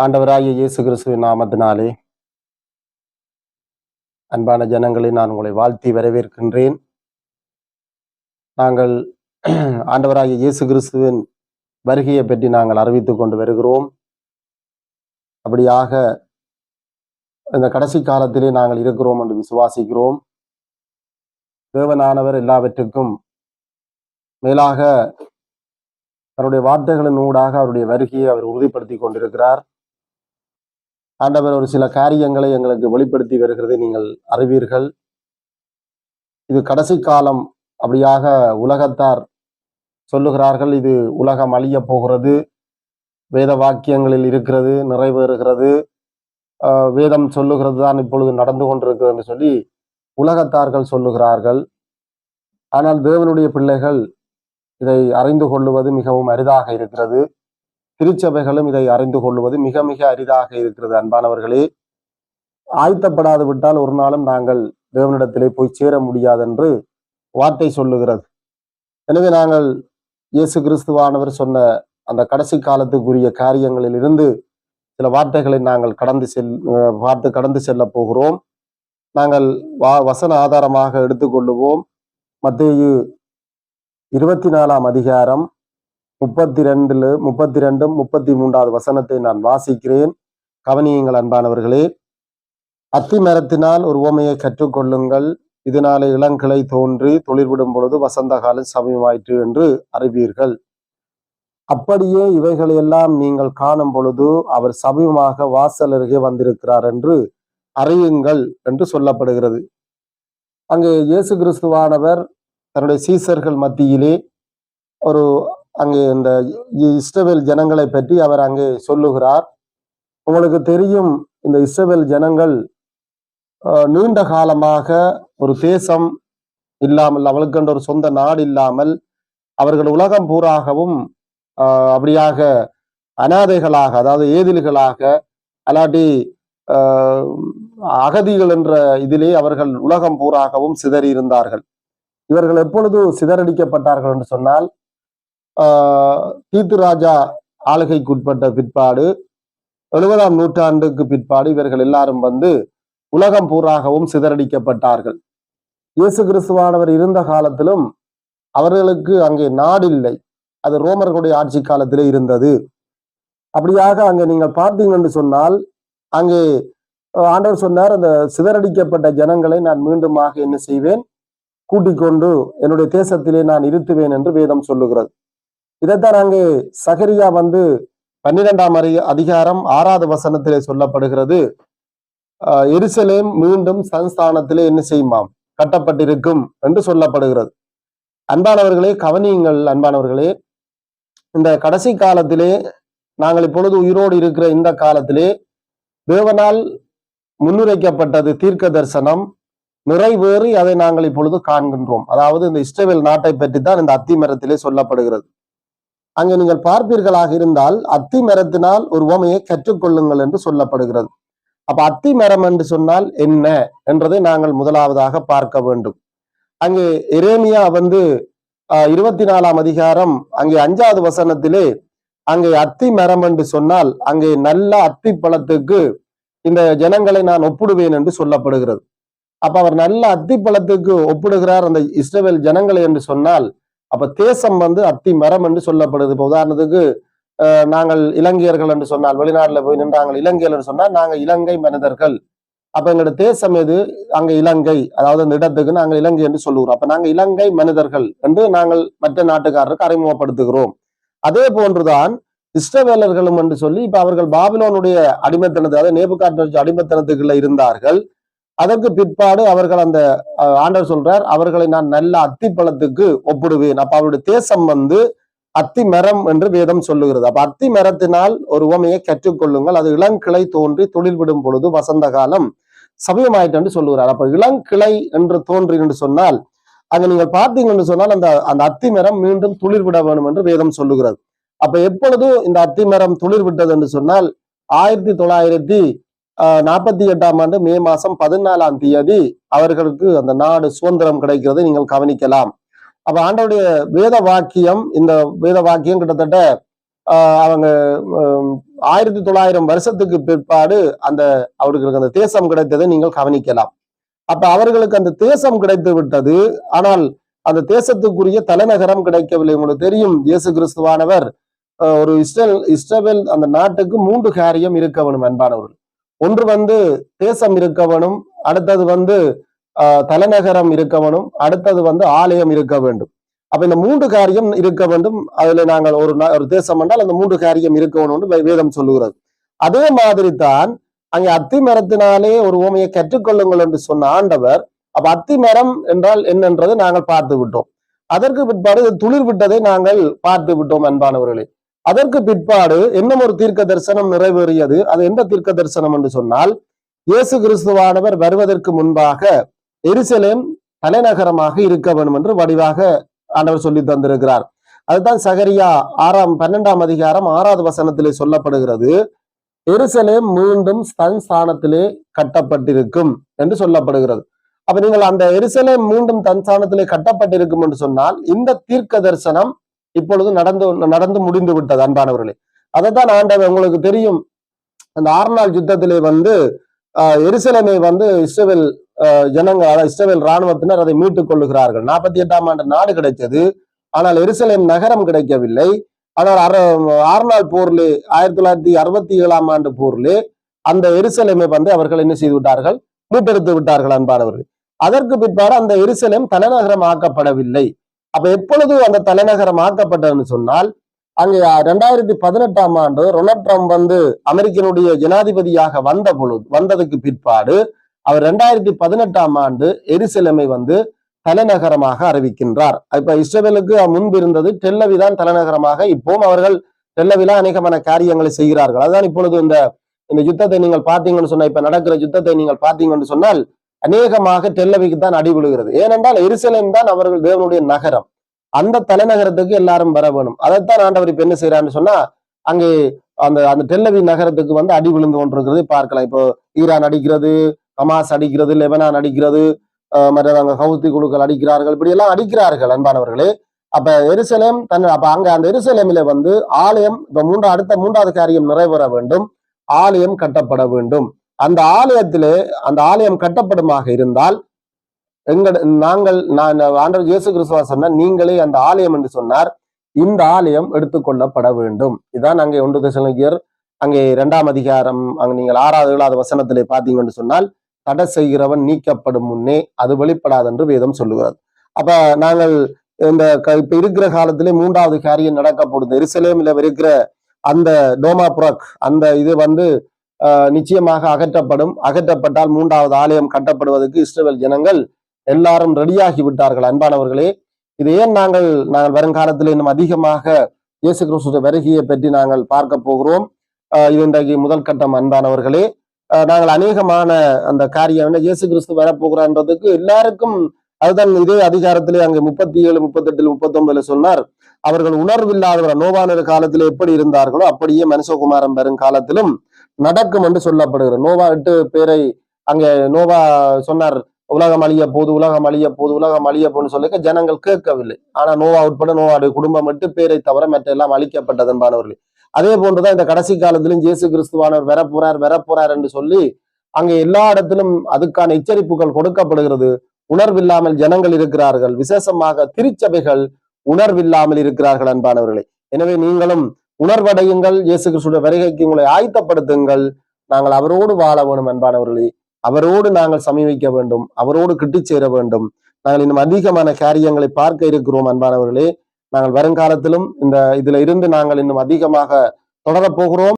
ஆண்டவராகிய இயேசு கிறிஸ்துவின் நாமத்தினாலே அன்பான ஜனங்களை நான் உங்களை வாழ்த்தி வரவேற்கின்றேன். நாங்கள் ஆண்டவராகிய இயேசு கிறிஸ்துவின் வருகையை பற்றி நாங்கள் அறிவித்துக் கொண்டு வருகிறோம். அப்படியாக இந்த கடைசி காலத்திலே நாங்கள் இருக்கிறோம் என்று விசுவாசிக்கிறோம். தேவனானவர் எல்லாவற்றுக்கும் மேலாக அவருடைய வார்த்தைகளின் ஊடாக அவருடைய வருகையை அவர் உறுதிப்படுத்தி கொண்டிருக்கிறார். ஆண்டவர் ஒரு சில காரியங்களை எங்களுக்கு வெளிப்படுத்தி வருகிறதை நீங்கள் அறிவீர்கள். இது கடைசி காலம். அப்படியாக உலகத்தார் சொல்லுகிறார்கள், இது உலகம் அழிய போகிறது, வேத வாக்கியங்களில் இருக்கிறது, நிறைவேறுகிறது, வேதம் சொல்லுகிறது தான் இப்பொழுது நடந்து கொண்டிருக்கிறது என்று சொல்லி உலகத்தார்கள் சொல்லுகிறார்கள். ஆனால் தேவனுடைய பிள்ளைகள் இதை அறிந்து கொள்ளுவது மிகவும் அரிதாக இருக்கிறது. திருச்சபைகளும் இதை அறிந்து கொள்வது மிக மிக அரிதாக இருக்கிறது. அன்பானவர்களே, ஆயத்தப்படாது விட்டால் ஒரு நாளும் நாங்கள் தேவனிடத்திலே போய் சேர முடியாது என்று வார்த்தை சொல்லுகிறது. எனவே நாங்கள் இயேசு கிறிஸ்துவானவர் சொன்ன அந்த கடைசி காலத்துக்குரிய காரியங்களில் இருந்து சில வார்த்தைகளை நாங்கள் கடந்து செல்ல போகிறோம். நாங்கள் வசன ஆதாரமாக எடுத்துக்கொள்ளுவோம். மத்தேயு 24 அதிகாரம் 32, 33 வசனத்தை நான் வாசிக்கிறேன். கவனியுங்கள் அன்பானவர்களே. அத்தி மரத்தினால் ஒரு உவமையை கற்றுக்கொள்ளுங்கள். இதனாலே இளங்கிளை தோன்றி தொழில்விடும் பொழுது வசந்த காலம் சமயமாயிற்று என்று அறிவீர்கள். அப்படியே இவைகளையெல்லாம் நீங்கள் காணும் பொழுது அவர் சமயமாக வாசல் அருகே வந்திருக்கிறார் என்று அறியுங்கள் என்று சொல்லப்படுகிறது. அங்கே இயேசு கிறிஸ்துவானவர் தன்னுடைய சீசர்கள் மத்தியிலே அங்கே இந்த இஸ்ரவேல் ஜனங்களை பற்றி அவர் அங்கே சொல்லுகிறார். உங்களுக்கு தெரியும், இந்த இஸ்ரவேல் ஜனங்கள் நீண்ட காலமாக ஒரு தேசம் இல்லாமல், அவளுக்கென்ற ஒரு சொந்த நாடு இல்லாமல், அவர்கள் உலகம் பூராகவும் அப்படியாக அனாதைகளாக, அதாவது ஏதில்களாக, அல்லாட்டி அகதிகள் என்ற இதிலே அவர்கள் உலகம் பூராகவும் சிதறி இருந்தார்கள். இவர்கள் எப்பொழுது சிதறடிக்கப்பட்டார்கள் என்று சொன்னால், தீத்து ராஜா ஆளுகைக்குட்பட்ட பிற்பாடு 70ஆம் நூற்றாண்டுக்கு பிற்பாடு இவர்கள் எல்லாரும் வந்து உலகம் பூராகவும் சிதறடிக்கப்பட்டார்கள். இயேசு கிறிஸ்துவானவர் இருந்த காலத்திலும் அவர்களுக்கு அங்கே நாடு இல்லை. அது ரோமர்களுடைய ஆட்சி காலத்திலே இருந்தது. அப்படியாக அங்கே நீங்கள் பார்த்தீங்கன்னு சொன்னால், அங்கே ஆண்டவர் சொன்னார், அந்த சிதறடிக்கப்பட்ட ஜனங்களை நான் மீண்டுமாக என்ன செய்வேன், கூட்டிக் கொண்டு என்னுடைய தேசத்திலே நான் இருத்துவேன் என்று வேதம் சொல்லுகிறது. இதைத்தான் அங்கே சகரியா 12ஆம் அதிகாரம் 6வது வசனத்திலே சொல்லப்படுகிறது. எருசலேம் மீண்டும் சன்ஸ்தானத்திலே என்ன செய்யுமாம், கட்டப்பட்டிருக்கும் என்று சொல்லப்படுகிறது. அன்பானவர்களே, கவனியுங்கள் அன்பானவர்களே. இந்த கடைசி காலத்திலே நாங்கள் இப்பொழுது உயிரோடு இருக்கிற இந்த காலத்திலே தேவனால் முன்னுரைக்கப்பட்டது தீர்க்க தரிசனம் நிறைவேறி அதை நாங்கள் இப்பொழுது காண்கின்றோம். அதாவது இந்த இஸ்ரவேல் நாட்டை பற்றி தான் இந்த அத்தி மரத்திலே சொல்லப்படுகிறது. அங்கே நீங்கள் பார்ப்பீர்களாக இருந்தால், அத்தி மரத்தினால் ஒரு உவமையை கற்றுக்கொள்ளுங்கள் என்று சொல்லப்படுகிறது. அப்ப அத்தி மரம் என்று சொன்னால் என்ன என்றதை நாங்கள் முதலாவதாக பார்க்க வேண்டும். அங்கே எரேமியா 24ஆம் அதிகாரம் அங்கே 5வது வசனத்திலே அங்கே அத்தி மரம் என்று சொன்னால் அங்கே நல்ல அத்தி பழத்துக்கு இந்த ஜனங்களை நான் ஒப்பிடுவேன் என்று சொல்லப்படுகிறது. அப்ப அவர் நல்ல அத்தி பழத்துக்கு ஒப்பிடுகிறார் அந்த இஸ்ரவேல் ஜனங்களை என்று சொன்னால், அப்ப தேசம் அத்தி மரம் என்று சொல்லப்படுது. இப்ப உதாரணத்துக்கு நாங்கள் இலங்கையர்கள் என்று சொன்னால், வெளிநாட்டுல போய் நின்று நாங்கள் இலங்கையர் என்று சொன்னால் நாங்கள் இலங்கை மனிதர்கள். அப்ப எங்களோட தேசம் எது, அங்க இலங்கை, அதாவது அந்த இடத்துக்கு நாங்கள் இலங்கை என்று சொல்லுகிறோம். அப்ப நாங்கள் இலங்கை மனிதர்கள் என்று நாங்கள் மற்ற நாட்டுக்காரருக்கு அறிமுகப்படுத்துகிறோம். அதே போன்றுதான் இஸ்ரவேலர்களும் என்று சொல்லி இப்ப அவர்கள் பாபிலோனுடைய அடிமைத்தனத்து, அதாவது நேபுகாத்நேச்சர் அடிமைத்தனத்துக்குள்ள இருந்தார்கள். அதற்கு பிற்பாடு அவர்கள் அந்த ஆண்டவர் சொல்றார், அவர்களை நான் நல்ல அத்தி பழத்துக்கு ஒப்பிடுவேன். அப்ப அவருடைய தேசம் அத்தி மரம் என்று வேதம் சொல்லுகிறது. அப்ப அத்தி மரத்தினால் ஒரு உவமையை கற்றுக்கொள்ளுங்கள். அது இளங்கிளை தோன்றி தொழில் விடும் பொழுது வசந்த காலம் சமயமாயிட்டு என்று சொல்லுகிறார். அப்ப இளங்கிளை என்று தோன்றி என்று சொன்னால், அங்க நீங்கள் பார்த்தீங்கன்னு சொன்னால் அந்த அத்தி மரம் மீண்டும் துளிர் விட வேணும் என்று வேதம் சொல்லுகிறது. அப்ப எப்பொழுது இந்த அத்தி மரம் துளிர் விட்டது என்று சொன்னால், 1948ஆம் ஆண்டு மே மாசம் 14ஆம் தேதி அவர்களுக்கு அந்த நாடு சுதந்திரம் கிடைக்கிறதை நீங்கள் கவனிக்கலாம். அப்ப ஆண்டவருடைய வேத வாக்கியம், இந்த வேத வாக்கியம் கிட்டத்தட்ட அவங்க 1900 வருஷத்துக்கு பிற்பாடு அந்த அவர்களுக்கு அந்த தேசம் கிடைத்ததை நீங்கள் கவனிக்கலாம். அப்ப அவர்களுக்கு அந்த தேசம் கிடைத்து விட்டது. ஆனால் அந்த தேசத்துக்குரிய தலைநகரம் கிடைக்கவில்லை. உங்களுக்கு தெரியும், இயேசு கிறிஸ்துவானவர் ஒரு இஸ்ரவேல் அந்த நாட்டுக்கு 3 காரியம் இருக்க வேணும் அன்பானவர்கள். ஒன்று தேசம் இருக்க வேணும், அடுத்தது தலைநகரம் இருக்க வேணும், அடுத்தது ஆலயம் இருக்க வேண்டும். அப்ப இந்த 3 காரியம் இருக்க வேண்டும். அதுல நாங்கள் ஒரு தேசம் என்றால் அந்த 3 காரியம் இருக்க வேணும் வேதம் சொல்லுகிறது. அதே மாதிரி தான் அங்கே அத்தி மரத்தினாலே ஒரு உவமையை கற்றுக்கொள்ளுங்கள் என்று சொன்ன ஆண்டவர், அப்ப அத்தி மரம் என்றால் என்னன்றதை நாங்கள் பார்த்து விட்டோம். அதற்கு பிற்பாடு துளிர் விட்டதை நாங்கள் பார்த்து விட்டோம் அன்பானவர்களே. அதற்கு பிற்பாடு இன்னும் ஒரு தீர்க்க தரிசனம் நிறைவேறியது. அது எந்த தீர்க்க தரிசனம் என்று சொன்னால், இயேசு கிறிஸ்துவானவர் வருவதற்கு முன்பாக எருசலேம் தலைநகரமாக இருக்க வேண்டும் என்று வடிவாக ஆண்டவர் சொல்லி தந்திருக்கிறார். அதுதான் சகரியா 12ஆம் அதிகாரம் 6வது வசனத்திலே சொல்லப்படுகிறது. எருசலேம் மீண்டும் தன் ஸ்தானத்திலே கட்டப்பட்டிருக்கும் என்று சொல்லப்படுகிறது. அப்ப நீங்கள் அந்த எருசலேம் மீண்டும் தன் ஸ்தானத்திலே கட்டப்பட்டிருக்கும் என்று சொன்னால், இந்த தீர்க்க தரிசனம் இப்பொழுது நடந்து முடிந்து விட்டது அன்பானவர்களே. அதைத்தான் ஆண்டவர், உங்களுக்கு தெரியும், அந்த 6 நாள் யுத்தத்திலே எருசலேமை இஸ்ரவேல் ஜனங்கள், இஸ்ரவேல் இராணுவத்தினர் அதை மீட்டுக் கொள்ளுகிறார்கள். 48ஆம் ஆண்டு நாடு கிடைத்தது, ஆனால் எருசலேம் நகரம் கிடைக்கவில்லை. ஆனால் 6 நாள் போர்லே 1967ஆம் ஆண்டு போர்லே அந்த எருசலேமை அவர்கள் என்ன செய்து விட்டார்கள்? மீட்டெடுத்து விட்டார்கள் அன்பானவர்கள். அதற்கு பிற்பாடு அந்த எருசலேம் தலைநகரம் ஆக்கப்படவில்லை. அப்ப எப்பொழுது அந்த தலைநகரம் ஆக்கப்பட்டதுன்னு சொன்னால், அங்கே 2018ஆம் ஆண்டு ரொனால்ட் ட்ரம்ப் அமெரிக்கனுடைய ஜனாதிபதியாக வந்ததுக்கு பிற்பாடு அவர் 2018ஆம் ஆண்டு எருசலேமை தலைநகரமாக அறிவிக்கின்றார். இப்ப இஸ்ரவேலுக்கு முன்பு இருந்தது டெல்லவி தான் தலைநகரமாக. இப்பவும் அவர்கள் டெல்லவில அநேகமான காரியங்களை செய்கிறார்கள். அதுதான் இப்பொழுது இந்த யுத்தத்தை நீங்கள் பார்த்தீங்கன்னு சொன்னா, இப்ப நடக்கிற யுத்தத்தை நீங்கள் பார்த்தீங்கன்னு சொன்னால் அநேகமாக டெல்லவிக்கு தான் அடி விழுகிறது. ஏனென்றால் எருசலேம் தான் அவர்கள் தேவனுடைய நகரம். அந்த தலைநகரத்துக்கு எல்லாரும் வர வேணும். அதைத்தான் ஆண்டவர் இப்ப என்ன செய்யறான்னு சொன்னா, அங்கே அந்த டெல்லவி நகரத்துக்கு அடி விழுந்து கொண்டிருக்கிறது பார்க்கலாம். இப்போ ஈரான் அடிக்கிறது, ஹமாஸ் அடிக்கிறது, லெபனான் அடிக்கிறது, மற்ற ஹவுத்தி குழுக்கள் அடிக்கிறார்கள், இப்படி எல்லாம் அடிக்கிறார்கள் அன்பானவர்களே. அப்ப எருசலேம் அப்ப அங்க அந்த எருசலேமில ஆலயம் இப்ப அடுத்த 3வது காரியம் நிறைவேற வேண்டும். ஆலயம் கட்டப்பட வேண்டும். அந்த ஆலயம் கட்டப்படுமாக இருந்தால் ஆண்டவர் இயேசு கிறிஸ்துவ சொன்ன, நீங்களே அந்த ஆலயம் என்று சொன்னார். இந்த ஆலயம் எடுத்துக்கொள்ளப்பட வேண்டும். இதான் அங்கே 1 தெசலோனிக்கேயர் அங்கே 2ஆம் அதிகாரம் அங்க நீங்கள் 6வது 7வது வசனத்திலே பார்த்தீங்கன்னு சொன்னால், தடை செய்கிறவன் நீக்கப்படும் முன்னே அது வெளிப்படாது என்று வேதம் சொல்லுகிறது. அப்ப நாங்கள் இப்ப இருக்கிற காலத்திலே 3வது காரியம் நடக்க போடுது. எருசலேமில் இருக்கிற அந்த டோமாபுரக் அந்த இது நிச்சயமாக அகற்றப்பட்டால் 3வது ஆலயம் கட்டப்படுவதற்கு இஸ்ரவேல் ஜனங்கள் எல்லாரும் ரெடியாகி விட்டார்கள் அன்பானவர்களே. இது ஏன் நாங்கள் வருங்காலத்தில் இன்னும் அதிகமாக இயேசு கிறிஸ்துவின் வருகையை பற்றி நாங்கள் பார்க்க போகிறோம். இது இன்றைக்கு முதல் கட்டம் அன்பானவர்களே. நாங்கள் அநேகமான அந்த காரியம் இயேசு கிறிஸ்து வரப்போகிறான்றதுக்கு எல்லாருக்கும் அதுதான் இதே அதிகாரத்திலே அங்கே 37, 38, 39 சொன்னார். அவர்கள் உணர்வில்லாதவர் நோவான காலத்திலே எப்படி இருந்தார்களோ அப்படியே மனுஷகுமாரன் வரும் காலத்திலும் நடக்கும் என்று சொல்லப்படுகிறது. நோவா 8 பேரை அங்கே நோவா சொன்னார், உலகம் அழிய போது சொல்லிக்க ஜனங்கள் கேட்கவில்லை. ஆனா நோவா உட்பட நோவாவுடைய குடும்பம் 8 பேரை தவிர மற்ற எல்லாம் அழிக்கப்பட்டது என்பானவர்கள். அதே போன்றுதான் இந்த கடைசி காலத்திலும் இயேசு கிறிஸ்துவானவர் வரப்போறார் என்று சொல்லி அங்கே எல்லா இடத்திலும் அதுக்கான எச்சரிப்புகள் கொடுக்கப்படுகிறது. உணர்வில்லாமல் ஜனங்கள் இருக்கிறார்கள். விசேஷமாக திருச்சபைகள் உணர்வில்லாமல் இருக்கிறார்கள் அன்பானவர்களே. எனவே நீங்களும் உணர்வடையுங்கள். இயேசு கிறிஸ்துவின் வருகைக்கு உங்களை ஆயத்தப்படுத்துங்கள். நாங்கள் அவரோடு வாழ வேண்டும் அன்பானவர்களே. அவரோடு நாங்கள் சமீபிக்க வேண்டும், அவரோடு கிட்டி சேர வேண்டும். நாங்கள் இன்னும் அதிகமான காரியங்களை பார்க்க இருக்கிறோம் அன்பானவர்களே. நாங்கள் வருங்காலத்திலும் இதுல இருந்து நாங்கள் இன்னும் அதிகமாக தொடரப் போகிறோம்.